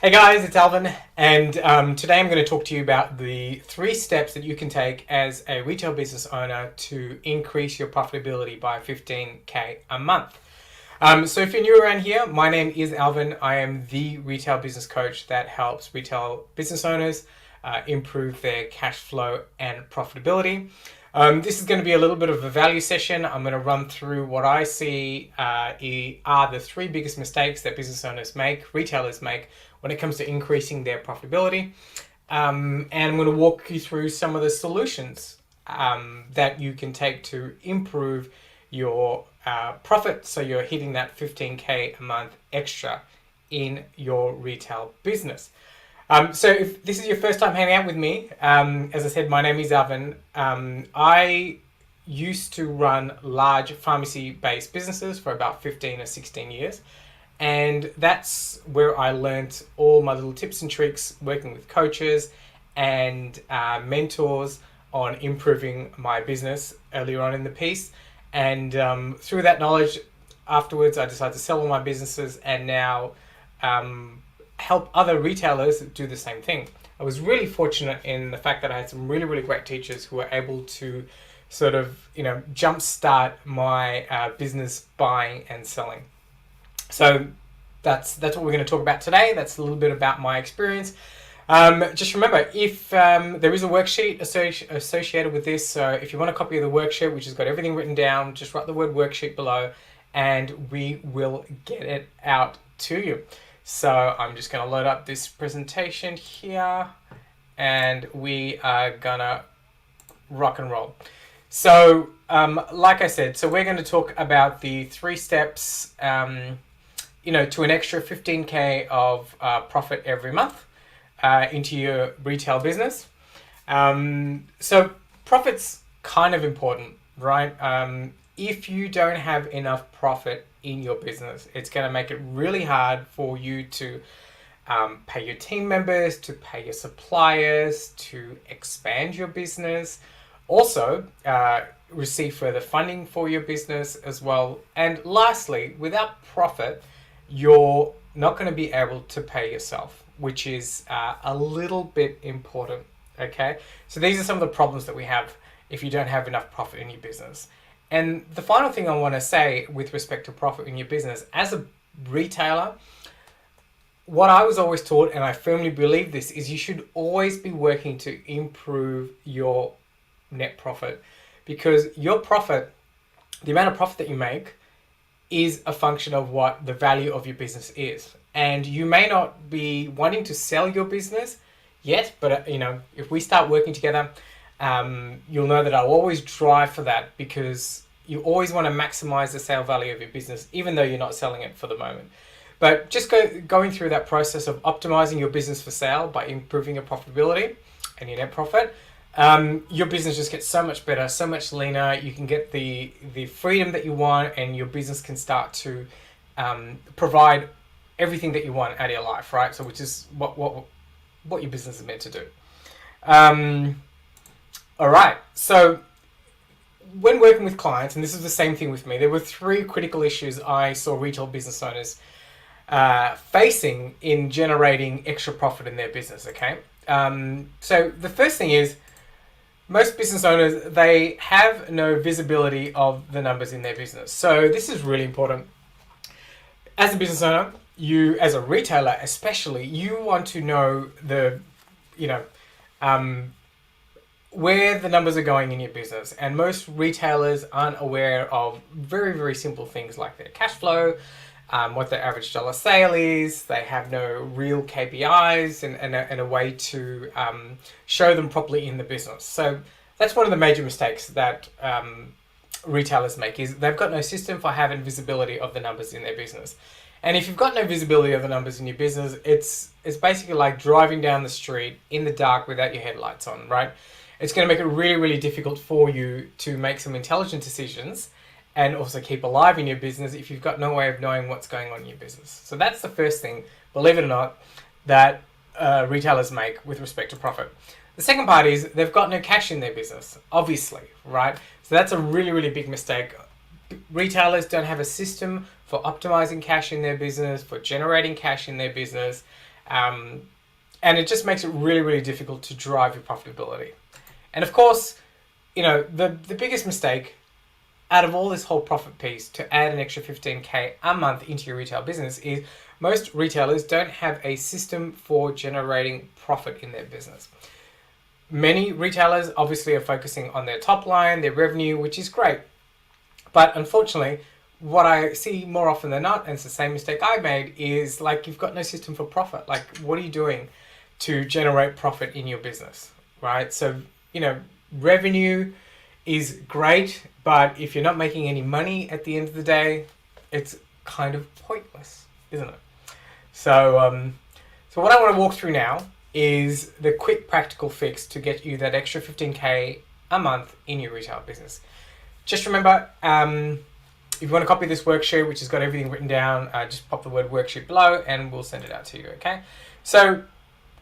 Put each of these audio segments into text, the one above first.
Hey guys, it's Alvin, and today I'm going to talk to you about the 3 steps that you can take as a retail business owner to increase your profitability by 15k a month. So if you're new around here, my name is Alvin. I am the retail business coach that helps retail business owners improve their cash flow and profitability. This is going to be a little bit of a value session. I'm going to run through what I see are the 3 biggest mistakes that business owners make, retailers make, when it comes to increasing their profitability. And I'm going to walk you through some of the solutions that you can take to improve your profit so you're hitting that 15k a month extra in your retail business. So if this is your first time hanging out with me, as I said, my name is Alvin. I used to run large pharmacy-based businesses for about 15 or 16 years. And that's where I learnt all my little tips and tricks working with coaches and mentors on improving my business earlier on in the piece. And through that knowledge, afterwards, I decided to sell all my businesses and now help other retailers do the same thing. I was really fortunate in the fact that I had some really, really great teachers who were able to sort of, jumpstart my business buying and selling. So that's what we're going to talk about today. That's a little bit about my experience. Just remember, if there is a worksheet associated with this, so if you want a copy of the worksheet, which has got everything written down, just write the word worksheet below and we will get it out to you. So I'm just going to load up this presentation here and we are going to rock and roll. So like I said, so we're going to talk about the 3 steps to an extra 15k of profit every month into your retail business. So profit's kind of important, right? If you don't have enough profit in your business, it's going to make it really hard for you to pay your team members, to pay your suppliers, to expand your business. Also, receive further funding for your business as well. And lastly, without profit, you're not going to be able to pay yourself, which is a little bit important, okay? So these are some of the problems that we have if you don't have enough profit in your business. And the final thing I want to say with respect to profit in your business, as a retailer, what I was always taught, and I firmly believe this, is you should always be working to improve your net profit, because your profit, the amount of profit that you make, is a function of what the value of your business is. And you may not be wanting to sell your business yet, but if we start working together, you'll know that I'll always drive for that, because you always want to maximize the sale value of your business, even though you're not selling it for the moment. But just going through that process of optimizing your business for sale by improving your profitability and your net profit, your business just gets so much better, so much leaner. You can get the freedom that you want, and your business can start to provide everything that you want out of your life, right? So which is what your business is meant to do. All right. So when working with clients, and this is the same thing with me, there were 3 critical issues I saw retail business owners facing in generating extra profit in their business, okay? So the first thing is, most business owners, they have no visibility of the numbers in their business. So this is really important. As a business owner, you, as a retailer especially, you want to know where the numbers are going in your business. And most retailers aren't aware of very, very simple things like their cash flow, what their average dollar sale is. They have no real KPIs and a way to show them properly in the business. So that's one of the major mistakes that retailers make, is they've got no system for having visibility of the numbers in their business. And if you've got no visibility of the numbers in your business, it's basically like driving down the street in the dark without your headlights on, right? It's going to make it really, really difficult for you to make some intelligent decisions and also keep alive in your business if you've got no way of knowing what's going on in your business. So that's the first thing, believe it or not, that retailers make with respect to profit. The second part is they've got no cash in their business, obviously, right? So that's a really, really big mistake. Retailers don't have a system for optimizing cash in their business, for generating cash in their business. And it just makes it really, really difficult to drive your profitability. And of course, the biggest mistake out of all this whole profit piece to add an extra 15K a month into your retail business is most retailers don't have a system for generating profit in their business. Many retailers obviously are focusing on their top line, their revenue, which is great. But unfortunately, what I see more often than not, and it's the same mistake I made, is like you've got no system for profit. Like, what are you doing to generate profit in your business, right? So, revenue is great, but if you're not making any money at the end of the day, it's kind of pointless, isn't it? So, so what I want to walk through now is the quick practical fix to get you that extra 15K a month in your retail business. Just remember, if you want to copy this worksheet, which has got everything written down, just pop the word worksheet below and we'll send it out to you, okay? So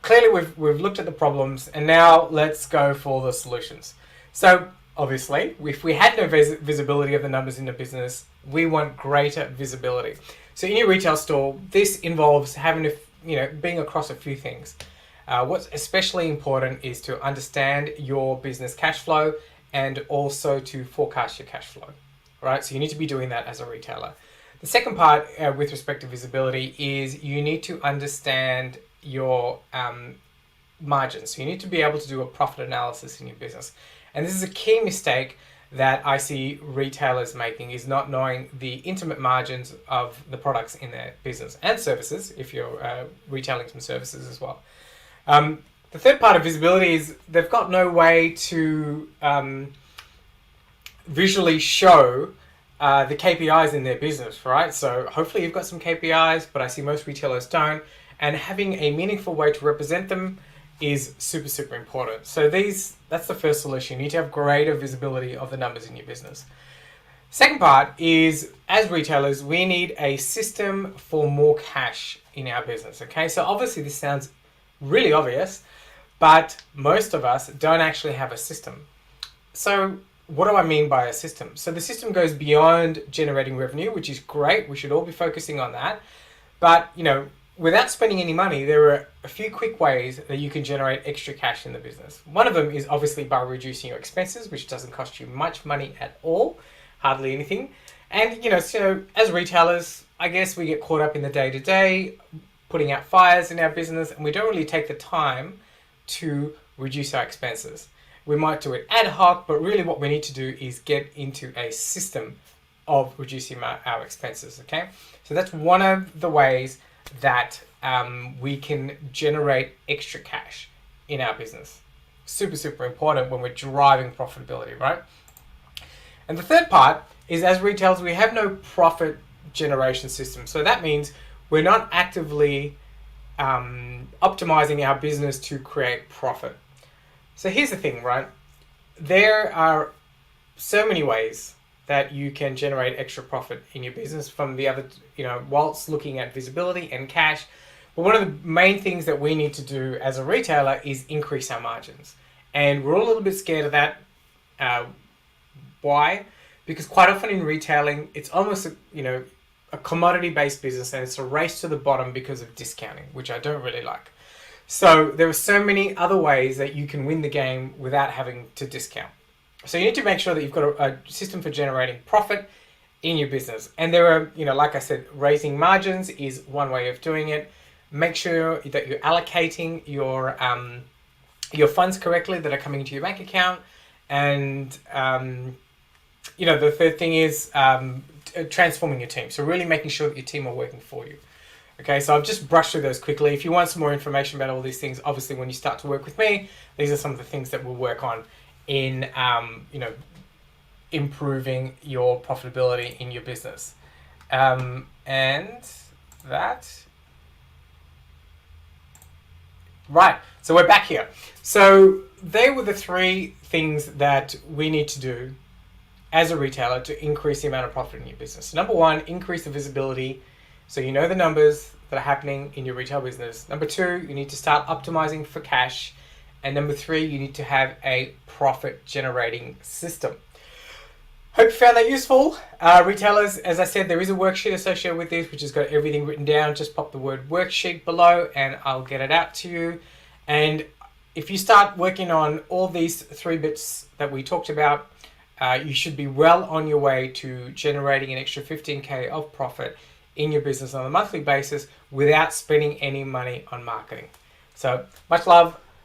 clearly we've looked at the problems and now let's go for the solutions. So obviously, if we had no visibility of the numbers in the business, we want greater visibility. So in your retail store, this involves having to, being across a few things. What's especially important is to understand your business cash flow and also to forecast your cash flow, right? So you need to be doing that as a retailer. The second part with respect to visibility is you need to understand your margins. So you need to be able to do a profit analysis in your business. And this is a key mistake that I see retailers making, is not knowing the intimate margins of the products in their business and services, if you're retailing some services as well. The third part of visibility is they've got no way to visually show the KPIs in their business, right? So hopefully you've got some KPIs, but I see most retailers don't. And having a meaningful way to represent them is super, super important. So that's the first solution. You need to have greater visibility of the numbers in your business. Second part is, as retailers, we need a system for more cash in our business, okay? So obviously this sounds really obvious, but most of us don't actually have a system. So what do I mean by a system? So the system goes beyond generating revenue, which is great. We should all be focusing on that. But, without spending any money, there are a few quick ways that you can generate extra cash in the business. One of them is obviously by reducing your expenses, which doesn't cost you much money at all, hardly anything. And, so as retailers, I guess we get caught up in the day-to-day, putting out fires in our business, and we don't really take the time to reduce our expenses. We might do it ad hoc, but really what we need to do is get into a system of reducing our expenses, okay? So that's one of the ways that we can generate extra cash in our business. Super, super important when we're driving profitability, right? And the third part is, as retailers, we have no profit generation system. So that means we're not actively optimizing our business to create profit. So here's the thing, right? There are so many ways that you can generate extra profit in your business from the other, whilst looking at visibility and cash. But one of the main things that we need to do as a retailer is increase our margins. And we're all a little bit scared of that. Why? Because quite often in retailing, it's almost a commodity-based business, and it's a race to the bottom because of discounting, which I don't really like. So there are so many other ways that you can win the game without having to discount. So you need to make sure that you've got a system for generating profit in your business. And there are, like I said, raising margins is one way of doing it. Make sure that you're allocating your funds correctly that are coming into your bank account. And, the third thing is transforming your team. So really making sure that your team are working for you. Okay, so I've just brushed through those quickly. If you want some more information about all these things, obviously when you start to work with me, these are some of the things that we'll work on in improving your profitability in your business. And that, right, so we're back here. So they were the three things that we need to do as a retailer to increase the amount of profit in your business. Number one, increase the visibility, so you know the numbers that are happening in your retail business. Number two, you need to start optimizing for cash. And number three, you need to have a profit generating system. Hope you found that useful. Retailers, as I said, there is a worksheet associated with this, which has got everything written down. Just pop the word worksheet below and I'll get it out to you. And if you start working on all these 3 bits that we talked about, you should be well on your way to generating an extra 15K of profit in your business on a monthly basis without spending any money on marketing. So much love.